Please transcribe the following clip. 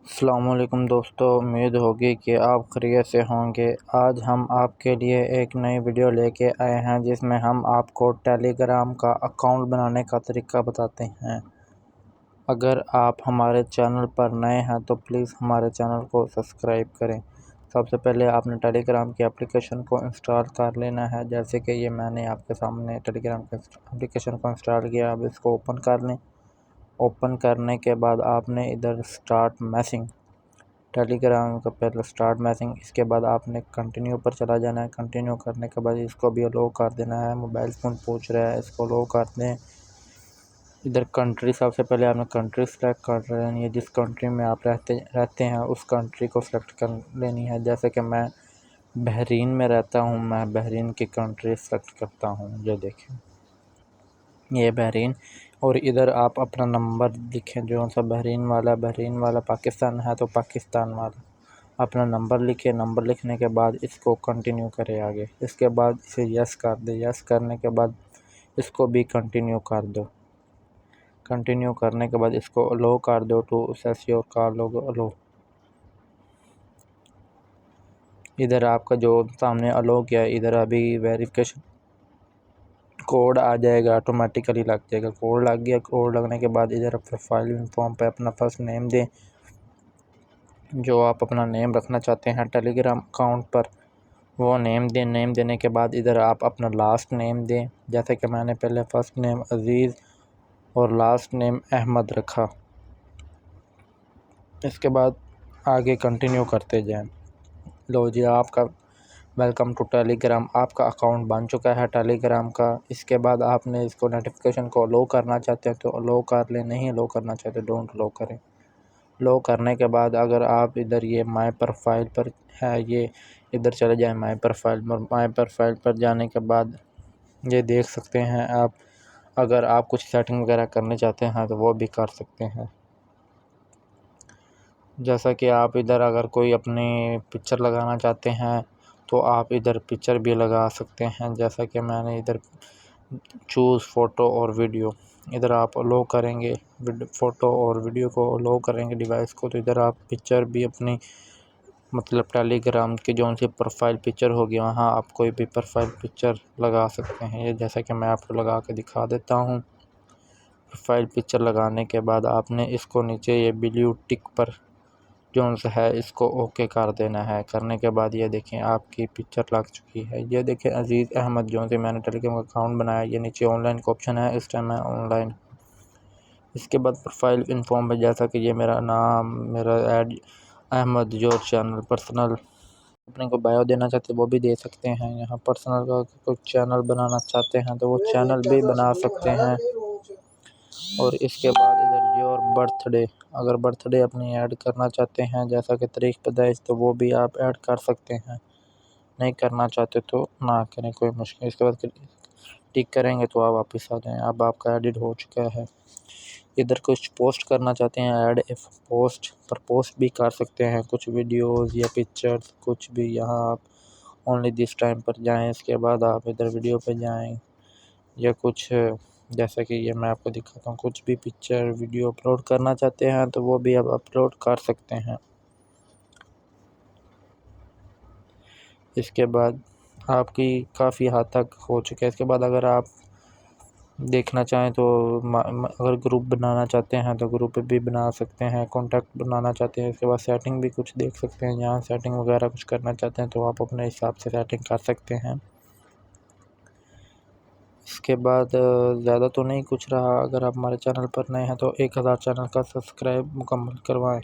अस्सलामुअलैकुम दोस्तों, उम्मीद होगी कि आप खैरियत से होंगे। आज हम आपके लिए एक नई वीडियो लेके आए हैं जिसमें हम आपको टेलीग्राम का अकाउंट बनाने का तरीका बताते हैं। अगर आप हमारे चैनल पर नए हैं तो प्लीज़ हमारे चैनल को सब्सक्राइब करें। सबसे पहले आपने टेलीग्राम की एप्लीकेशन को इंस्टॉल कर लेना है। जैसे कि ये मैंने आपके सामने टेलीग्राम के एप्लीकेशन को इंस्टॉल किया। अब इसको ओपन कर लें। ओपन करने के बाद आपने इधर स्टार्ट मैसेजिंग, टेलीग्राम का पहले स्टार्ट मैसेजिंग, इसके बाद आपने कंटिन्यू पर चला जाना है। कंटिन्यू करने के बाद इसको भी अलो कर देना है। मोबाइल फ़ोन पूछ रहा है, इसको अलो कर दें। इधर कंट्री, सबसे पहले आपने कंट्री सेलेक्ट कर लेनी है। जिस कंट्री में आप रहते हैं उस कंट्री को सिलेक्ट कर लेनी है। जैसे कि मैं बहरीन में रहता हूँ, मैं बहरीन की कंट्री सेलेक्ट करता हूँ। ये देखें, ये बहरीन। और इधर आप अपना नंबर लिखें, जो सा बहरीन वाला पाकिस्तान है तो पाकिस्तान वाला अपना नंबर लिखे। नंबर लिखने के बाद इसको कंटिन्यू करें आगे। इसके बाद इसे यस कर दे। यस करने के बाद इसको भी कंटिन्यू कर दो। कंटिन्यू करने के बाद इसको अलो कर दो टू एक्सेस योर कॉल लोगो अलो। इधर आपका जो सामने अलो किया, इधर अभी वेरिफिकेशन कोड आ जाएगा, ऑटोमेटिकली लग जाएगा। कोड लग गया। कोड लगने के बाद इधर प्रोफाइल फॉर्म पे अपना फर्स्ट नेम दें, जो आप अपना नेम रखना चाहते हैं टेलीग्राम अकाउंट पर, वो नेम दें। नेम देने के बाद इधर आप अपना लास्ट नेम दें। जैसे कि मैंने पहले फ़र्स्ट नेम अज़ीज़ और लास्ट नेम अहमद रखा। इसके बाद आगे कंटिन्यू करते जाएं। लो जी, आपका वेलकम टू टेलीग्राम, आपका अकाउंट बन चुका है टेलीग्राम का। इसके बाद आपने इसको नोटिफिकेशन को अलो करना चाहते हैं तो अलो कर लें, नहीं अलो करना चाहते डोंट अलो करें। अलो करने के बाद अगर आप इधर ये माय प्रोफाइल पर है, ये इधर चले जाएं माय प्रोफाइल पर। माय प्रोफाइल पर जाने के बाद ये देख सकते हैं आप, अगर आप कुछ सेटिंग वगैरह करने चाहते हैं तो वो भी कर सकते हैं। जैसा कि आप इधर अगर कोई अपनी पिक्चर लगाना चाहते हैं तो आप इधर पिक्चर भी लगा सकते हैं। जैसा कि मैंने इधर चूज़ फ़ोटो और वीडियो, इधर आप अलो करेंगे फ़ोटो और वीडियो को अलो करेंगे डिवाइस को, तो इधर आप पिक्चर भी अपनी मतलब टेलीग्राम की जो उनकी प्रोफाइल पिक्चर होगी वहाँ आप कोई भी प्रोफाइल पिक्चर लगा सकते हैं। ये जैसा कि मैं आपको लगा के दिखा देता हूँ। प्रोफाइल पिक्चर लगाने के बाद आपने इसको नीचे ये ब्लू टिक पर जो सा है इसको ओके कर देना है। करने के बाद ये देखें आपकी पिक्चर लग चुकी है। ये देखें अज़ीज़ अहमद जो से मैंने टेलीग्राम अकाउंट बनाया। ये नीचे ऑनलाइन का ऑप्शन है, इस टाइम मैं ऑनलाइन। इसके बाद प्रोफाइल इन्फॉर्म पे, जैसा कि ये मेरा नाम, मेरा ऐड अहमद जो चैनल पर्सनल अपने को बायो देना चाहते हैं वो भी दे सकते हैं। यहाँ पर्सनल का कोई चैनल बनाना चाहते हैं तो वो चैनल भी बना सकते हैं। और इसके बाद इधर योर बर्थडे, अगर बर्थडे अपनी ऐड करना चाहते हैं जैसा कि तारीख पैदाइश, तो वो भी आप ऐड कर सकते हैं। नहीं करना चाहते तो ना करें, कोई मुश्किल। इसके बाद टिक करेंगे तो आप वापस आ जाएँ। अब आपका एडिट हो चुका है। इधर कुछ पोस्ट करना चाहते हैं, ऐड इफ पोस्ट पर पोस्ट भी कर सकते हैं, कुछ वीडियोज़ या पिक्चर्स कुछ भी। यहाँ आप ओनली दिस टाइम पर जाएँ। इसके बाद आप इधर वीडियो पे जाएँ या कुछ जैसा कि ये मैं आपको दिखाता हूँ, कुछ भी पिक्चर वीडियो अपलोड करना चाहते हैं तो वो भी आप अपलोड कर सकते हैं। इसके बाद आपकी काफ़ी हद तक हो चुका है। इसके बाद अगर आप देखना चाहें तो अगर ग्रुप बनाना चाहते हैं तो ग्रुप भी बना सकते हैं। कॉन्टैक्ट बनाना चाहते हैं, इसके बाद सेटिंग भी कुछ देख सकते हैं। यहाँ सेटिंग वगैरह कुछ करना चाहते हैं तो आप अपने हिसाब से सेटिंग कर सकते हैं। इसके बाद ज़्यादा तो नहीं कुछ रहा। अगर आप हमारे चैनल पर नए हैं तो 1000 चैनल का सब्सक्राइब मुकम्मल करवाएं।